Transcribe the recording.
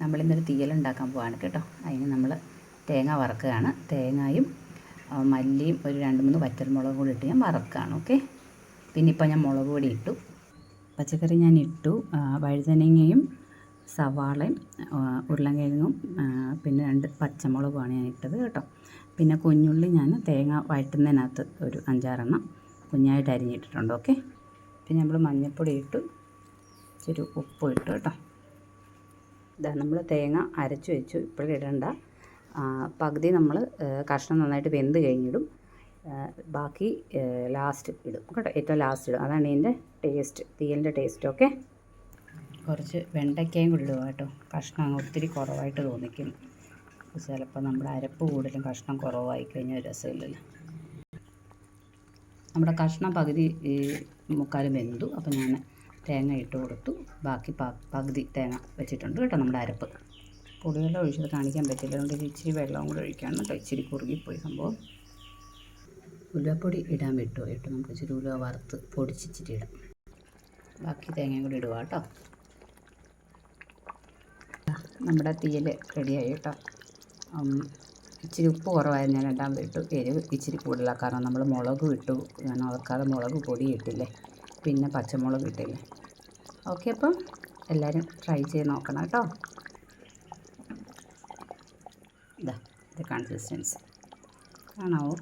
നമ്മളിന്നൊരു തീയലുണ്ടാക്കാൻ പോവാണ് കേട്ടോ. അതിന് നമ്മൾ തേങ്ങ വറക്കുകയാണ്. തേങ്ങയും മല്ലിയും ഒരു 2-3 വറ്റൽമുളകും കൂടി ഇട്ട് ഞാൻ വറക്കുകയാണ്. ഓക്കെ. പിന്നെ ഇപ്പോൾ ഞാൻ മുളക് പൊടി ഇട്ടു, പച്ചക്കറി ഞാൻ ഇട്ടു, വഴുതനങ്ങയും സവാളയും ഉരുളൻകിഴങ്ങും പിന്നെ 2 പച്ചമുളകുമാണ് ഞാൻ ഇട്ടത് കേട്ടോ. പിന്നെ കുഞ്ഞുള്ളി ഞാൻ തേങ്ങ വഴറ്റുന്നതിനകത്ത് ഒരു 5-6 കുഞ്ഞായിട്ട് അരിഞ്ഞിട്ടിട്ടുണ്ട്. ഓക്കെ. പിന്നെ നമ്മൾ മഞ്ഞൾപ്പൊടി ഇട്ടു, ഇച്ചിരി ഉപ്പ് ഇട്ടു കേട്ടോ. ഇതാ നമ്മൾ തേങ്ങ അരച്ച് വെച്ചു, ഇപ്പോഴും ഇടണ്ട. പകുതി നമ്മൾ കഷ്ണം നന്നായിട്ട് വെന്ത് കഴിഞ്ഞിടും, ബാക്കി ലാസ്റ്റ് ഇടും കേട്ടോ. ഏറ്റവും ലാസ്റ്റ് ഇടും, അതാണ് ഇതിൻ്റെ ടേസ്റ്റ്, തീയലിൻ്റെ ടേസ്റ്റ്. ഓക്കെ. കുറച്ച് വെണ്ടയ്ക്കയും കൂടി ഇടുക കേട്ടോ. കഷ്ണം ഒത്തിരി കുറവായിട്ട് തോന്നിക്കുന്നു, ചിലപ്പോൾ നമ്മുടെ അരപ്പ് കൂടുതലും കഷ്ണം കുറവായി കഴിഞ്ഞാൽ രസമില്ലല്ലോ. നമ്മുടെ കഷ്ണം പകുതി മുക്കാലും വെന്തു, അപ്പോൾ ഞാൻ തേങ്ങ ഇട്ട് കൊടുത്തു. ബാക്കി പകുതി തേങ്ങ വെച്ചിട്ടുണ്ട് കേട്ടോ. നമ്മുടെ അരപ്പ് പുളിവെള്ളം ഒഴിച്ചത് കാണിക്കാൻ പറ്റില്ല, അതുകൊണ്ട് ഇച്ചിരി വെള്ളവും കൂടെ ഒഴിക്കുകയാണ് കേട്ടോ. ഇച്ചിരി കുറുകിപ്പോയി സംഭവം. ഉലുവപ്പൊടി ഇടാൻ വിട്ടുപോയി കേട്ടോ. നമുക്ക് ഇച്ചിരി ഉലുവ വറുത്ത് പൊടിച്ചിട്ട് ഇടാം. ബാക്കി തേങ്ങയും കൂടി ഇടുക കേട്ടോ. നമ്മുടെ തീയൽ റെഡിയായി കേട്ടോ. ഇച്ചിരി ഉപ്പ് കുറവായിരുന്നു, ഞാൻ ഇടാൻ വിട്ടു. എരിവ് ഇച്ചിരി കൂടുതലാണ്, കാരണം നമ്മൾ മുളക് ഇട്ടു, ഞാൻ ഓർക്കാതെ മുളക് പൊടി ഇട്ടില്ലേ, പിന്നെ പച്ചമുളക് ഇട്ടില്ലേ. ഓക്കെ, അപ്പം എല്ലാവരും ട്രൈ ചെയ്ത് നോക്കണം കേട്ടോ. ഇതാ ഇത് കൺസിസ്റ്റൻസി കാണാവോ?